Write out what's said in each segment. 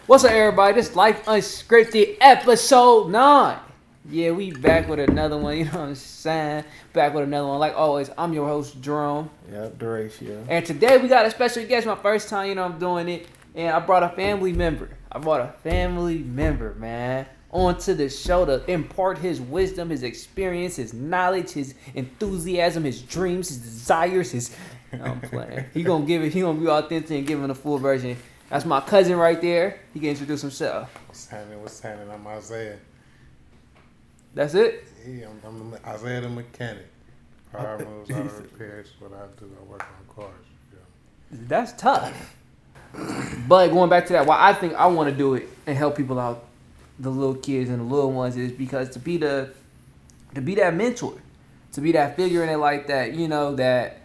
What's up, everybody? This is Life Unscrpted episode 9. Yeah, we back with another one, you know what I'm saying? Back with another one. Like always, I'm your host, Jerome. Yep, Duratio. And today we got a special guest, my first time, I'm doing it. And I brought a family member. Man, onto the show to impart his wisdom, his experience, his knowledge, his enthusiasm, his dreams, his desires, his... No, I'm playing. He gonna be authentic and give him the full version. That's my cousin right there. He can introduce himself. What's happening? I'm Isaiah. That's it? Yeah, I'm Isaiah the mechanic. Power moves, auto repairs, what I do. I work on cars. Yeah. That's tough. But going back to that, why I think I want to do it and help people out, the little kids and the little ones, is because to be that mentor, to be that figure in their life that, that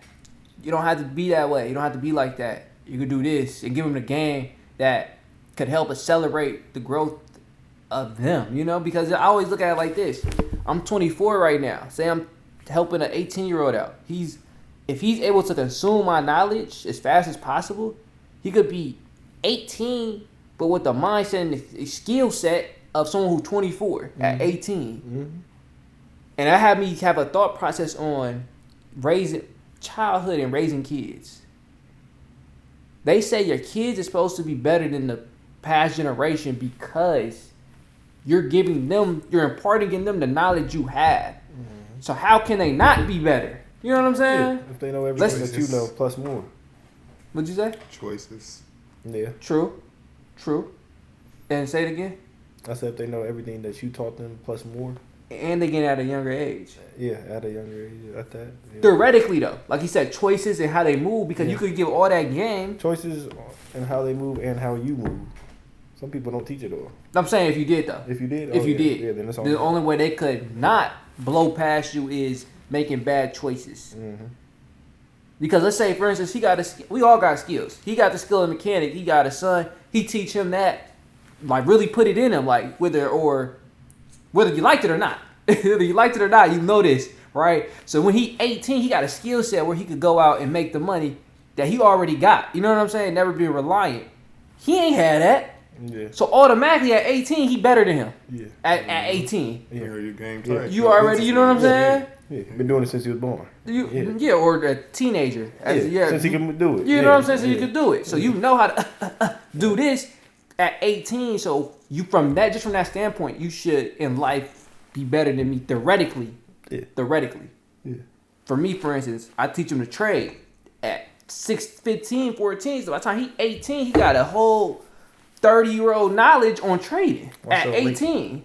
you don't have to be that way. You don't have to be like that. You could do this and give them the game that could help accelerate the growth of them, because I always look at it like this. I'm 24 right now. Say I'm helping an 18-year-old out. If he's able to consume my knowledge as fast as possible, he could be 18, but with the mindset and the skill set of someone who's 24 at 18. Mm-hmm. And that had me have a thought process on raising childhood and raising kids. They say your kids are supposed to be better than the past generation because you're imparting in them the knowledge you have. Mm-hmm. So how can they not be better? You know what I'm saying? Yeah, if they know everything that you know, plus more. What'd you say? Choices. Yeah. True. And say it again? I said if they know everything that you taught them, plus more. And they get at a younger age. Yeah, at a younger age. At that. Yeah. Theoretically, though. Like you said, choices and how they move, because you could give all that game. Choices and how they move and how you move. Some people don't teach it all. I'm saying if you did, though. If you did? Yeah, then it's the only way they could not blow past you is making bad choices. Mm-hmm. Because let's say, for instance, we all got skills. He got the skill of mechanic. He got a son. He teach him that, like really put it in him, like whether you liked it or not. Whether you liked it or not, you know this, right? So when he 18, he got a skill set where he could go out and make the money that he already got. You know what I'm saying? Never being reliant. He ain't had that. Yeah. So automatically at 18, he better than him. Yeah. At 18. Yeah. Your game tight. You already, you know what I'm saying? Yeah. Been doing it since he was born. Or a teenager. Since he can do it. You know what I'm saying? So you can do it. So you know how to do this at 18. So from that standpoint, you should in life be better than me theoretically. Yeah. Theoretically. Yeah. For me, for instance, I teach him to trade at 15, 14. So by the time he's 18, he got a whole 30-year-old knowledge on trading at 18.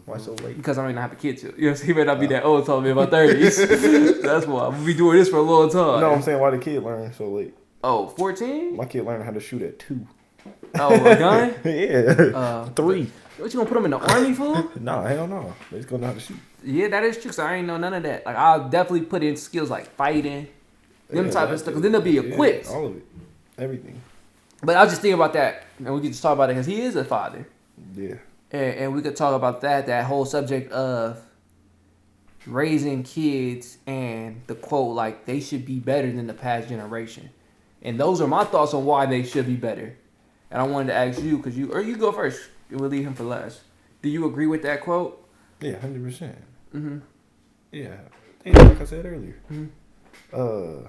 Why so late? Because I may not have a kid till. He may not be that old talking about 30s. That's why. I'm going to be doing this for a long time. No, I'm saying why the kid learn so late. Oh, 14? My kid learned how to shoot at 2. Oh, a gun? Yeah. 3. What, you gonna put them in the army, fool? Nah, hell no. They just gonna know how to shoot. Yeah, that is true. So I ain't know none of that. Like, I'll definitely put in skills like fighting, them type of stuff. Because then they'll be equipped. All of it. Everything. But I was just thinking about that. And we could just talk about it because he is a father. Yeah. And we could talk about that whole subject of raising kids and the quote, like, they should be better than the past generation. And those are my thoughts on why they should be better. And I wanted to ask you, or you go first. We'll leave him for last. Do you agree with that quote? Yeah, 100%. Mm-hmm. Yeah. Like I said earlier. Mm-hmm.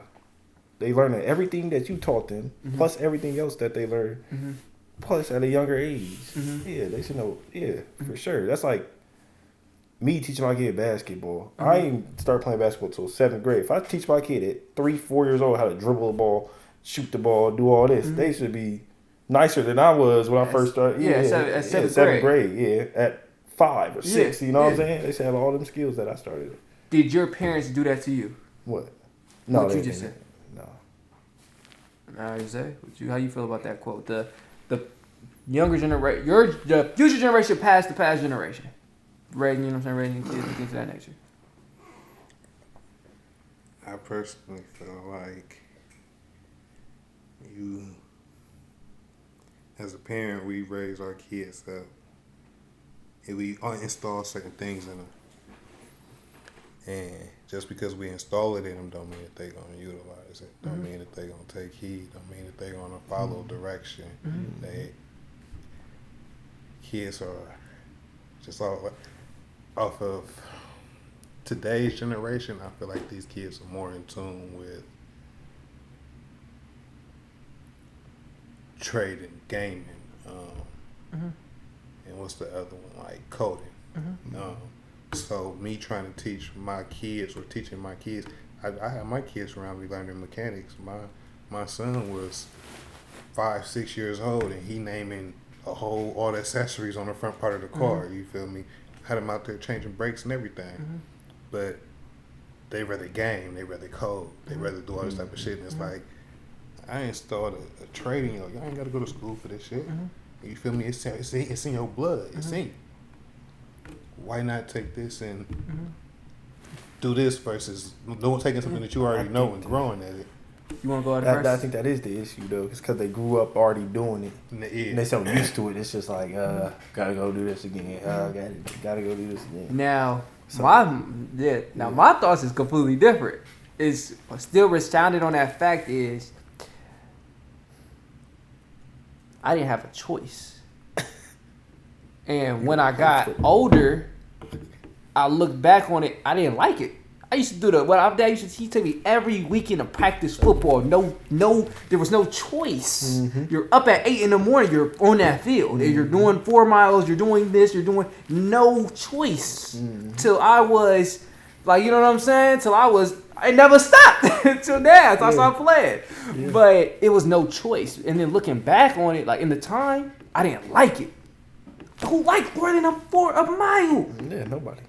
They learn everything that you taught them, mm-hmm. plus everything else that they learned, mm-hmm. plus at a younger age. Mm-hmm. Yeah, they should know. Yeah, mm-hmm. for sure. That's like me teaching my kid basketball. Mm-hmm. I ain't start playing basketball till 7th grade. If I teach my kid at 3, 4 years old how to dribble the ball, shoot the ball, do all this, mm-hmm. they should be nicer than I was when I first started. At 7th grade. Yeah, at 5 or 6. You know what I'm saying? They should have all them skills that I started with. Did your parents do that to you? What? No, what you just said? No. All right, Zay, how you feel about that quote? The younger generation, the future generation past the past generation. Raising, raising kids and things of that nature. I personally feel like as a parent, we raise our kids up. And we install certain things in them. And just because we install it in them don't mean that they're going to utilize it. Don't mean that they're going to take heed. Don't mean that they're going to follow direction. kids are just all off of today's generation. I feel like these kids are more in tune with trading, gaming, and what's the other one? Like coding. So me trying to teach my kids or teaching my kids, I have my kids around me learning mechanics. My son was 5-6 years old and he naming all the accessories on the front part of the car. You feel me? Had him out there changing brakes and everything. But they rather game, they rather code, they rather do all this type of shit. And it's like, I installed a trading. Y'all ain't got to go to school for this shit. You feel me? It's in your blood. It's in you. Why not take this and do this versus taking something that you already know and growing at it? You want to go out first? I think that is the issue, though. It's because they grew up already doing it. And they so used to it. It's just like, gotta go do this again. Gotta go do this again. Now, my thoughts is completely different. It's still resounded on that fact is I didn't have a choice. And when I got older, I looked back on it. I didn't like it. I used to do he took me every weekend to practice football. No, there was no choice. You're up at 8 in the morning. You're on that field. And you're doing 4 miles. You're doing this. You're doing no choice. Till I was like, you know what I'm saying? I never stopped till now. So I started playing. Yeah. But it was no choice. And then looking back on it, like in the time, I didn't like it. Who liked running a mile? Yeah, nobody.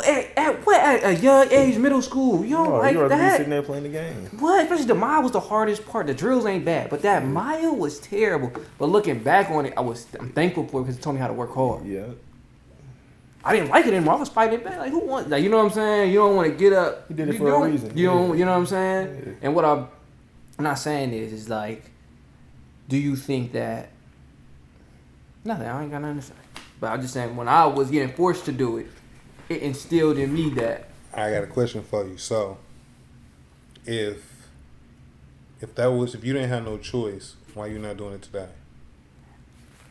At a young age, middle school, you don't like you that? Be sitting there playing the game. What? Especially the mile was the hardest part. The drills ain't bad, but that mile was terrible. But looking back on it, I'm thankful for it because it taught me how to work hard. Yeah. I didn't like it anymore. I was fighting it back. Like, who wants? Like, you know what I'm saying? You don't want to get up. You did it for a reason. You know what I'm saying? Yeah. And what I'm not saying is like, do you think that? Nothing. I ain't got nothing to say. But I'm just saying, when I was getting forced to do it, it instilled in me that. I got a question for you. So, if you didn't have no choice, why you not doing it today?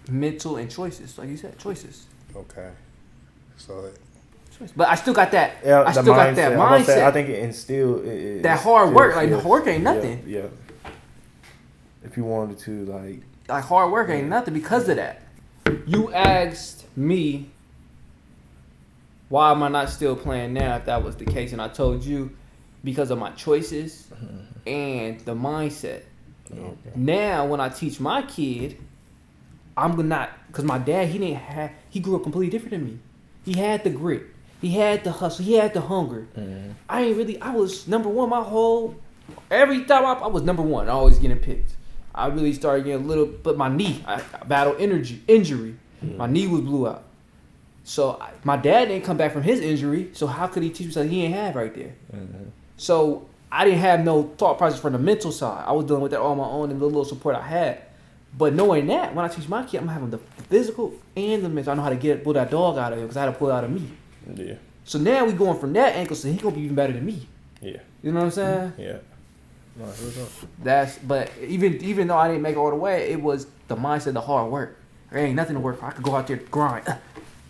Mental and choices, like you said, choices. Okay. So. But I still got that. Yeah, I still got that mindset. I think it instilled that hard work. Like hard work ain't nothing. Yeah. If you wanted to, like hard work ain't nothing because of that. You asked me, why am I not still playing now if that was the case? And I told you, because of my choices and the mindset. Okay. Now, when I teach my kid, I'm not, because my dad, he grew up completely different than me. He had the grit. He had the hustle. He had the hunger. I was number one every time I was number one. I always getting picked. I really started getting but my knee, I battled injury. My knee was blew out. So my dad didn't come back from his injury. So how could he teach me something he didn't have right there? So I didn't have no thought process from the mental side. I was dealing with that on my own and the little support I had. But knowing that, when I teach my kid, I'm having the physical and the mental. I know how to pull that dog out of him because I had to pull it out of me. Yeah. So now we going from that ankle, so he gonna be even better than me. Yeah. You know what I'm saying? Yeah. But even though I didn't make it all the way, it was the mindset, the hard work. There ain't nothing to work for. I could go out there and grind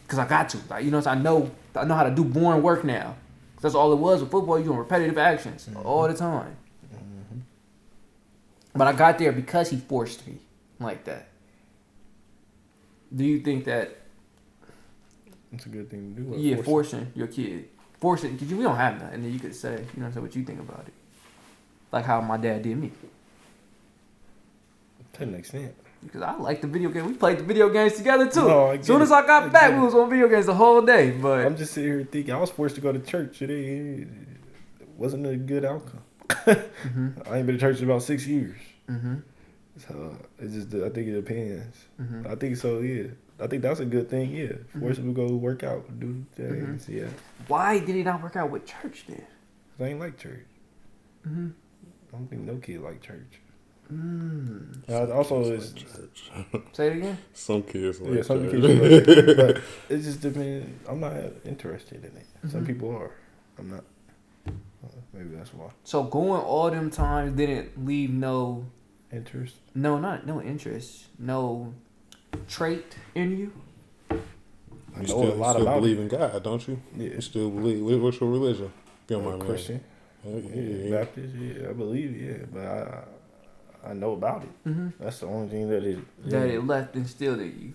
because I got to. Like, you know, so I know how to do boring work now. That's all it was with football. You doing repetitive actions all the time. But I got there because he forced me like that. Do you think that? It's a good thing to do. Yeah, forcing your kid, because we don't have that, and then you could say, you know, what you think about it, like how my dad did me. To an extent. Because I like the video game. We played the video games together too. As soon as I got back, we was on video games the whole day. But I'm just sitting here thinking I was forced to go to church today. It wasn't a good outcome. I ain't been to church in about 6 years. So it's just, I think it depends. I think so. Yeah, I think that's a good thing. Yeah, force them to go work out, do things. Yeah. Why did he not work out with church then? 'Cause I ain't like church. I don't think no kid like church. Also, it's say it again. Some kids like yeah, some kids like church, but it just depends. I'm not interested in it. Some people are. I'm not. Maybe that's why. So going all them times didn't leave no interest. No interest. No trait in you. I You know a lot still about believe it. in God, don't you? Yeah. You still believe. What's your religion? If you don't mind me Christian. asking. Yeah, Baptist. Yeah, I believe. Yeah, but I know about it. Mm-hmm. That's the only thing that it left instilled in you.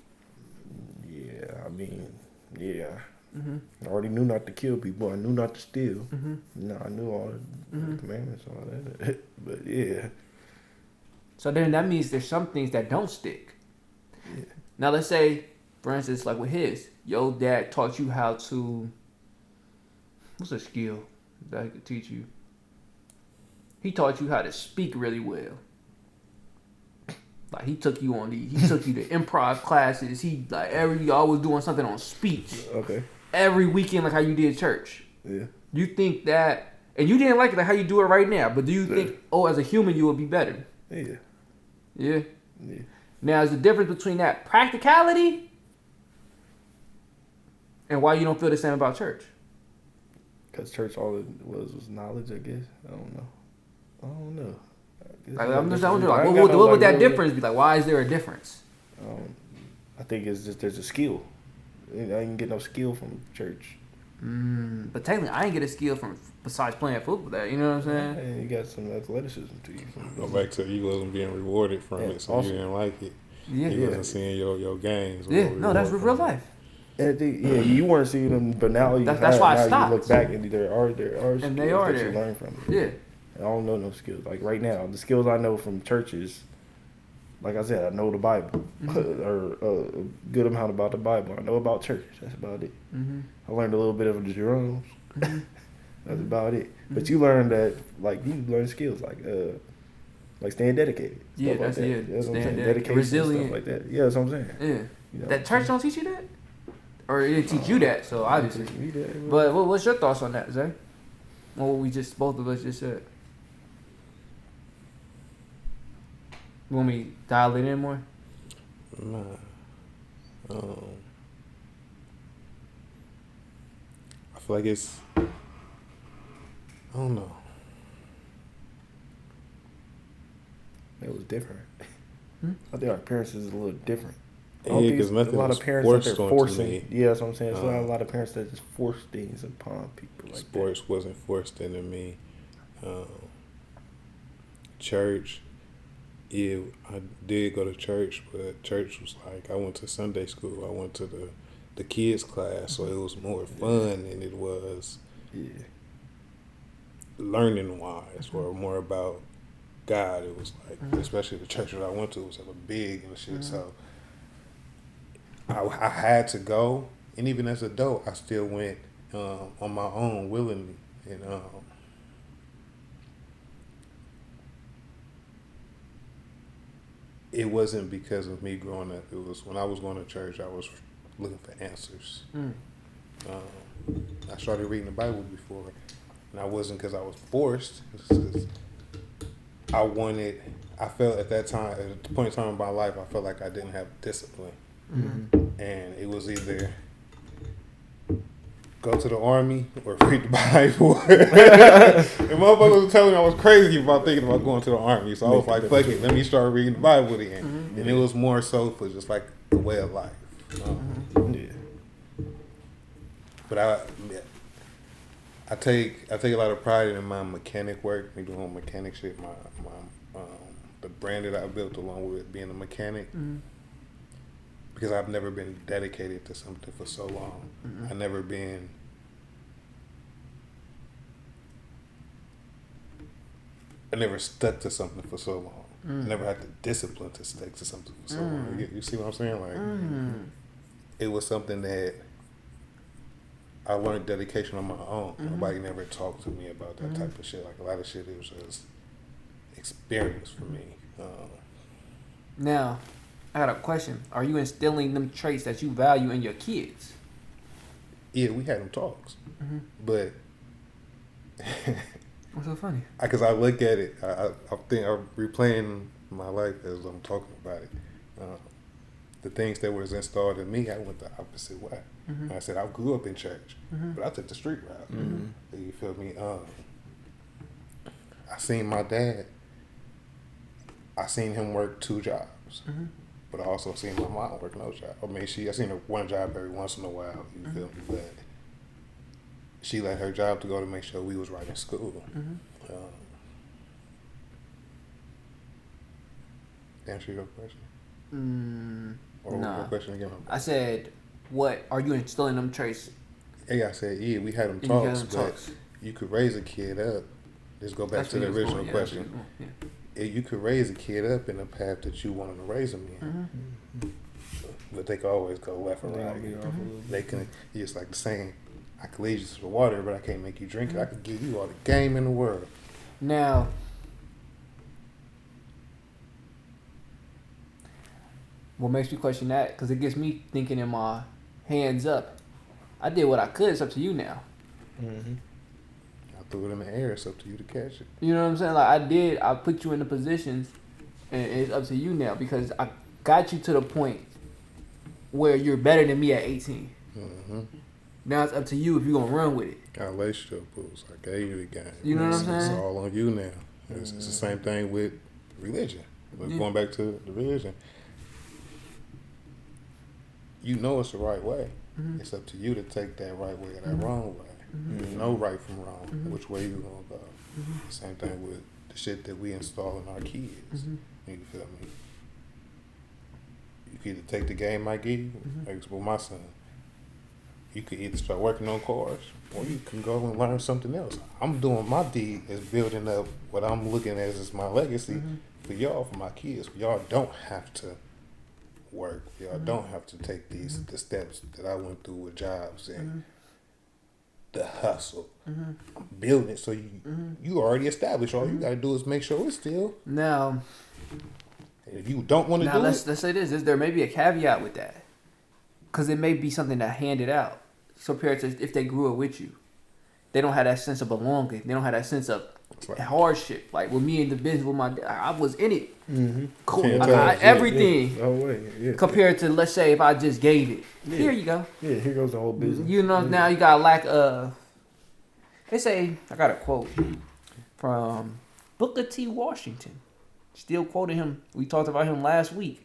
Yeah, I mean, yeah. Mm-hmm. I already knew not to kill people. I knew not to steal. Mm-hmm. You know, I knew all the commandments and all that. But yeah. So then that means there's some things that don't stick. Yeah. Now let's say, for instance, like with your dad taught you how to. What's a skill that he could teach you? He taught you how to speak really well. Like he took you to improv classes. You always doing something on speech. Okay. Every weekend, like how you did church. Yeah. You think that, and you didn't like it like how you do it right now, but do you think, as a human, you would be better? Yeah. Yeah. Yeah. Now, is the difference between that practicality and why you don't feel the same about church? Because church, all it was knowledge, I guess. I don't know. Like, I'm just wondering, like, what would that difference be? Like, why is there a difference? I think it's just there's a skill. I didn't get no skill from church. But technically, I ain't get a skill from besides playing football. That, you know what I'm saying? And you got some athleticism to you. Go back to you wasn't being rewarded from it, so you didn't like it. Yeah. You wasn't seeing your gains. Yeah, no, that's real life. And you weren't seeing them, but now that's why I stopped. You look back and there are skills and they are that there. you learn from it. Yeah. I don't know no skills. Like right now, the skills I know from churches, like I said, I know the Bible, or a good amount about the Bible. I know about church. That's about it. Mm-hmm. I learned a little bit of the Jerome's. That's about it. But you learn that, like, you learn skills like staying dedicated. Yeah, stuff that's like that. it. You know what I'm saying? Staying Dedication, resilient. stuff like that. Yeah, that's what I'm saying. Yeah. You know, That church don't teach you that? Or it didn't teach you that, so obviously. But what's your thoughts on that, Zay? What both of us just said. You want me to dial it in more? Nah. I feel like it's. I don't know. It was different. I think our parents is a little different. Yeah, because nothing a lot was of parents that forced they're onto forcing. me. Yeah, that's what I'm saying. It's a lot of parents that just force things upon people. Like sports that. wasn't forced into me. Church, yeah, I did go to church, but church was like I went to Sunday school. I went to the kids class, so it was more fun than it was learning wise or more about God. It was like, especially the church that I went to was like big and shit. So I had to go, and even as an adult, I still went on my own willingly, and it wasn't because of me growing up. It was when I was going to church, I was looking for answers. I started reading the Bible before, and I wasn't because I was forced. It's 'cause I felt at that time, at the point in time in my life, I felt like I didn't have discipline. And it was either go to the army or read the Bible. And motherfuckers were telling me I was crazy about thinking about going to the army. So I was like, fuck it, let me start reading the Bible then. And it was more so for just like the way of life. But I take a lot of pride in my mechanic work, me doing mechanic shit, my the brand that I built along with being a mechanic. Because I've never been dedicated to something for so long. I never stuck to something for so long. I never had the discipline to stick to something for so long. You see what I'm saying? Like, it was something that I learned dedication on my own. Nobody never talked to me about that type of shit. Like, a lot of shit, it was just experience for me. Now, I got a question. Are you instilling them traits that you value in your kids? Yeah, we had them talks. But what's so funny? Because I look at it, I think I'm replaying my life as I'm talking about it. The things that was installed in me, I went the opposite way. I said I grew up in church, but I took the street route. You feel me? I seen my dad. I seen him work 2 jobs, but But I also seen my mom work no job. I seen her one job every once in a while. You feel me? But she let her job to go to make sure we was right in school. Answer your question. Or nah. your question again? I said, what are you instilling them traits? Yeah, I said we had them talks, but you could raise a kid up. Let's go back to the original question. You could raise a kid up in the path that you wanted to raise them in. But they can always go left or right. They can, it's like the saying, I can lead you to the water, but I can't make you drink it. I can give you all the game in the world. Now, what makes me question that? Because it gets me thinking in my hands up. I did what I could. It's up to you now. I threw it in the air. It's up to you to catch it. You know what I'm saying? Like I put you in the positions, and it's up to you now because I got you to the point where you're better than me at 18. Now it's up to you if you're gonna run with it. I laced your boots. I gave you the game. You know what I'm saying? It's all on you now. It's the same thing with religion. Going back to the religion, you know it's the right way. It's up to you to take that right way or that wrong way. You know right from wrong, which way you gonna go. Same thing with the shit that we install in our kids. You feel me? You can either take the game I give you, like with my son. You could either start working on cars, or you can go and learn something else. I'm doing my deed as building up what I'm looking at as my legacy for y'all, for my kids. Y'all don't have to work. Y'all don't have to take the steps that I went through with jobs and the hustle. I'm building it so you already established. All you got to do is make sure it's still. Now, if you don't want to do let's say this. There may be a caveat with that. Because it may be something that handed out. So compared to if they grew up with you. They don't have that sense of belonging. They don't have that sense of hardship. Like with me in the business with my dad, I was in it. Cool. Everything. Oh, wait. Compared to, let's say, if I just gave it. Here you go. Yeah, here goes the whole business. You know, now you got a lack of... They say, I got a quote from Booker T. Washington. Still quoting him. We talked about him last week.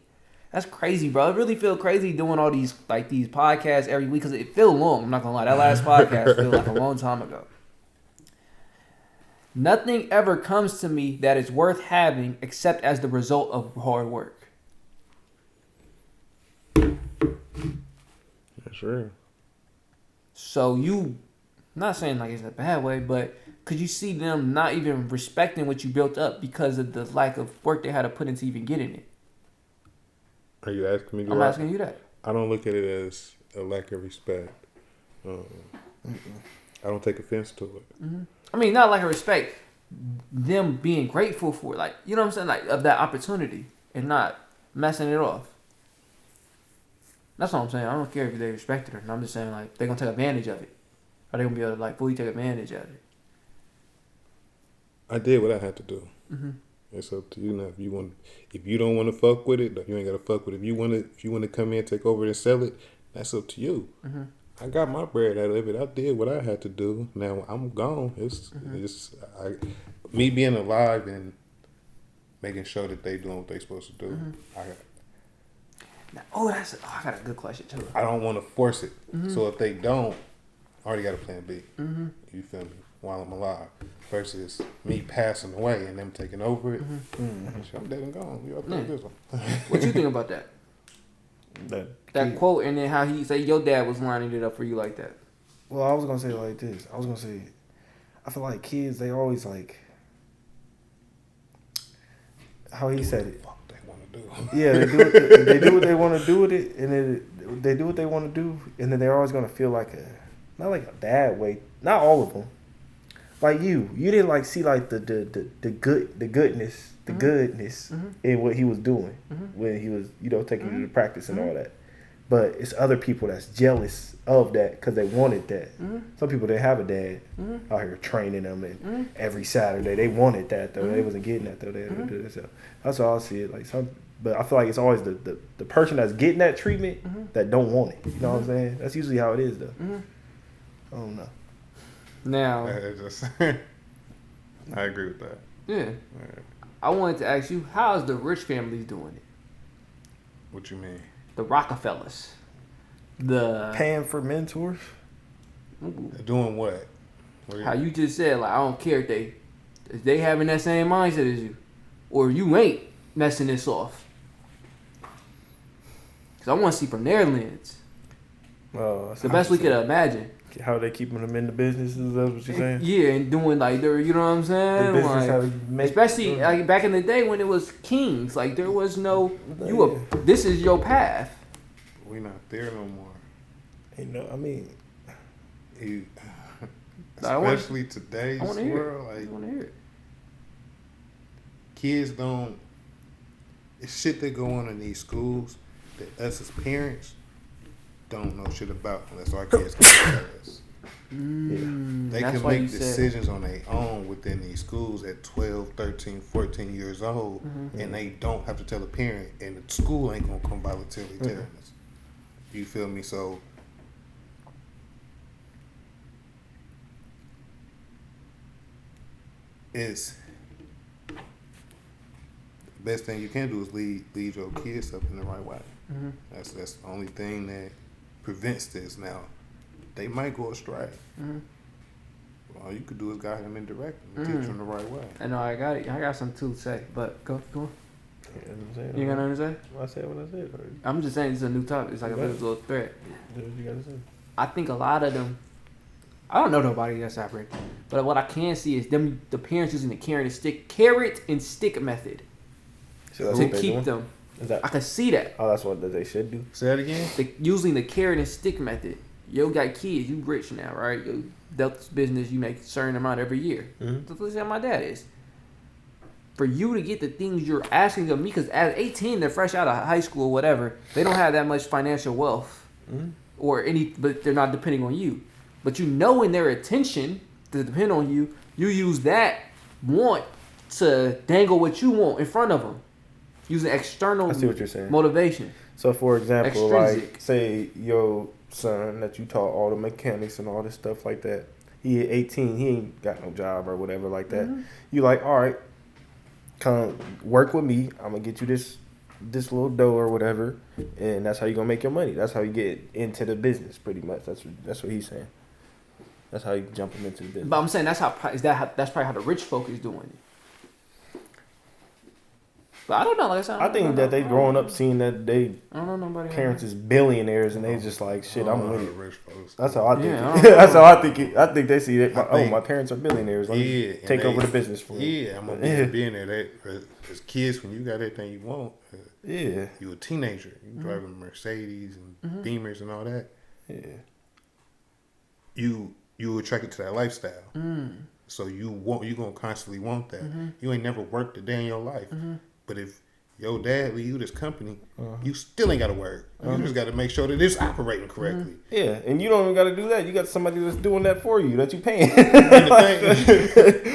That's crazy, bro. I really feel crazy doing all these podcasts every week because it feels long. I'm not gonna lie. That last podcast feels like a long time ago. Nothing ever comes to me that is worth having except as the result of hard work. That's real. So I'm not saying like it's in a bad way, but could you see them not even respecting what you built up because of the lack of work they had to put into even getting it? Are you asking me? I'm asking you that. I don't look at it as a lack of respect. I don't take offense to it. I mean, not lack of respect. Them being grateful for it. Like, you know what I'm saying? Like, of that opportunity and not messing it off. That's what I'm saying. I don't care if they respect it or not. I'm just saying, like, they're going to take advantage of it. Are they going to be able to, like, fully take advantage of it? I did what I had to do. It's up to you now. If you don't want to fuck with it, you ain't gotta fuck with it. If you want to come in, take over and sell it, that's up to you. I got my bread out of it. I did what I had to do. Now I'm gone. Me being alive and making sure that they doing what they supposed to do. I got a good question too. I don't want to force it. So if they don't, I already got a plan B. You feel me? While I'm alive, versus me passing away and them taking over it. I'm dead and gone. You take this one. What you think about that? That quote and then how he say your dad was lining it up for you like that. Well, I was gonna say it like this. I feel like kids, they always like how he said it. Fuck they want to do. Yeah, they do what they want to do with it, and then they do what they want to do, and then they're always gonna feel like not like a bad way. Not all of them. Like you didn't like see like the goodness in what he was doing when he was taking you to practice and all that. But it's other people that's jealous of that because they wanted that. Some people didn't have a dad out here training them, and every Saturday they wanted that though. They wasn't getting that though. They had to do this. So that's how I see it. Like but I feel like it's always the person that's getting that treatment that don't want it. You know what I'm saying? That's usually how it is though. I don't know. Now, I agree with that. Yeah. I wanted to ask you, how is the rich families doing it? What you mean? The Rockefellers. The paying for mentors. Doing what? How you just said, like, I don't care if they having that same mindset as you, or you ain't messing this off. Cause I want to see from their lens. It's the best we could imagine. How they keeping them in the businesses? That's what you're saying? Yeah, and doing like you know what I'm saying? Like, especially like back in the day when it was kings, like there was no this is your path. We not there no more. I mean, especially today's world, I want to hear it. Kids don't. It's shit that go on in these schools that us as parents don't know shit about unless our kids can tell us. They can make decisions on their own within these schools at 12, 13, 14 years old, and they don't have to tell a parent, and the school ain't gonna come voluntarily telling us. You feel me? So it's the best thing you can do is lead your kids up in the right way. That's the only thing that prevents this. Now, they might go astray. All you could do is guide them and direct them, teach them the right way. I know I got it. I got something to say, but go on. You got nothing to say? I said what I said. I'm just saying it's a new topic. It's like a little thread. What you got to say? I think a lot of them. I don't know nobody that's separate, but what I can see is the parents using the carrot and stick method to keep them. I can see that. Oh, that's what they should do. Say that again. Using the carrot and stick method. You got kids, you rich now, right? You dealt this business, you make a certain amount every year. That's what my dad is. For you to get the things you're asking of me, because at 18, they're fresh out of high school or whatever, they don't have that much financial wealth but they're not depending on you. But you know in their attention to depend on you, you use that want to dangle what you want in front of them. Using external I see what you're saying. Motivation. So, for example, Extrinsic. like, say your son that you taught all the mechanics and all this stuff like that, he at 18, he ain't got no job or whatever like that. You like, all right, come work with me. I'm going to get you this little dough or whatever, and that's how you going to make your money. That's how you get into the business, pretty much. That's what he's saying. That's how you jump him into the business. But I'm saying that's probably how the rich folk is doing it. But I don't know. Like I said, I think that they growing up seeing that they I don't know nobody parents is billionaires and they just like shit. I'm with it. That's how I think. Yeah, That's how I think it. I think they see it. My parents are billionaires. Let me take over the business for them. Yeah, I'm gonna be a billionaire. As kids, when you got everything you want, you a teenager. You driving Mercedes and Beamers and all that. Yeah, you attracted to that lifestyle. So you gonna constantly want that. You ain't never worked a day in your life. But if your dad leave you this company, you still ain't got to work. You just got to make sure that it's operating correctly. Yeah, and you don't even got to do that. You got somebody that's doing that for you, that you paying.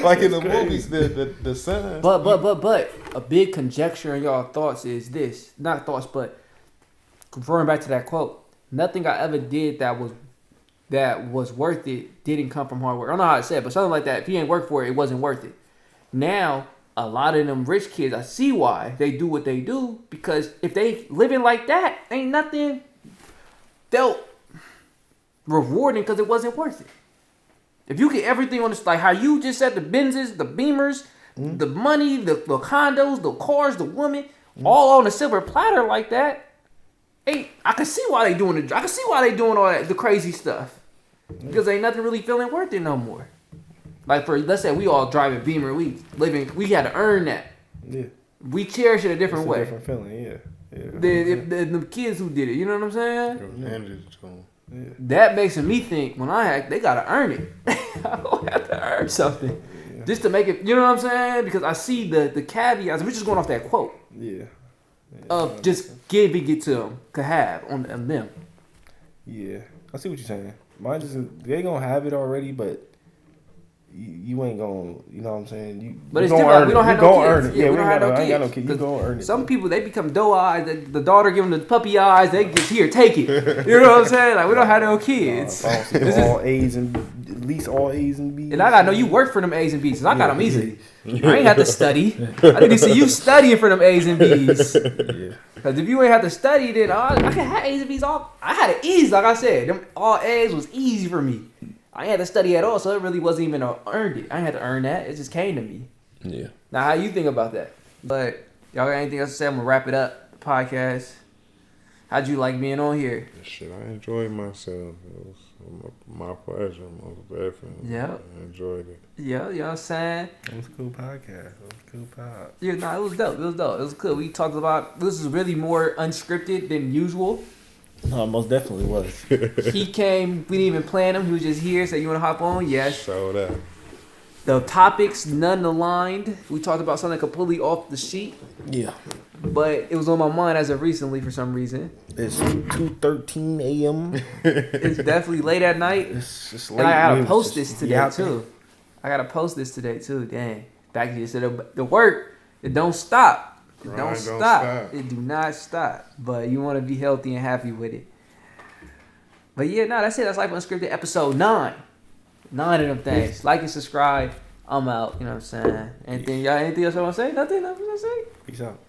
Like in the movies, the son. But a big conjecture in y'all thoughts is this. Not thoughts, but referring back to that quote. Nothing I ever did that was worth it didn't come from hard work. I don't know how I said it, but something like that. If you ain't work for it, it wasn't worth it. Now, a lot of them rich kids, I see why they do what they do, because if they living like that, ain't nothing felt rewarding because it wasn't worth it. If you get everything on this, like how you just said, the Benzes, the Beamers, the money, the condos, the cars, the women, all on a silver platter like that, I can see why they doing it. I can see why they doing all that, the crazy stuff, because ain't nothing really feeling worth it no more. Like let's say we all drive a Beamer, we had to earn that. Yeah. We cherish it a different way. Different feeling, yeah. The kids who did it, you know what I'm saying? Yeah. That makes me think when they gotta earn it. I don't have to earn something just to make it. You know what I'm saying? Because I see the caveats. We're just going off that quote. Yeah. Of just giving it to them, could have on them. Yeah, I see what you're saying. Mine just they gonna have it already, but. You ain't gonna, you know what I'm saying? But it's different. We don't have no kids. Yeah, we don't have no kids. I ain't got no kids. You gonna earn it. Some people, they become doe eyes. The daughter give them the puppy eyes. They just, here, take it. You know what I'm saying? Like, we don't have no kids. All A's and least all A's and B's. And I gotta know you work for them A's and B's. Cause I got them easily. I ain't have to study. I need to see you studying for them A's and B's. Yeah. Cause if you ain't have to study, then I can have A's and B's all. I had it easy, like I said. Them all A's was easy for me. I ain't had to study at all, so it really wasn't even earned it. I ain't had to earn that. It just came to me. Yeah. Now, how you think about that? But y'all got anything else to say? I'm gonna wrap it up. The podcast. How'd you like being on here? Shit, I enjoyed myself. It was my pleasure, most definitely. Yeah. I enjoyed it. Yeah, you know what I'm saying? It was a cool podcast. It was a cool pod. Yeah, nah, it was dope. It was dope. It was cool. We talked about, this is really more unscripted than usual. No, most definitely was. He came, we didn't even plan him. He was just here, said, you want to hop on? Yes. Showed up. The topics, none aligned. We talked about something completely off the sheet. Yeah. But it was on my mind as of recently for some reason. It's 2:13 a.m. It's definitely late at night. It's just late. And I gotta We post just this today yapping. too. I gotta post this today too. Dang. Back to you said the work, it don't stop. It Grind don't don't stop. stop. It do not stop. But you wanna be healthy and happy with it. But yeah, no, that's it. That's Life Unscrpted episode 9. 9 of them things. Like and subscribe. I'm out. You know what I'm saying? Anything else I wanna say? Nothing else I wanna say? Peace out.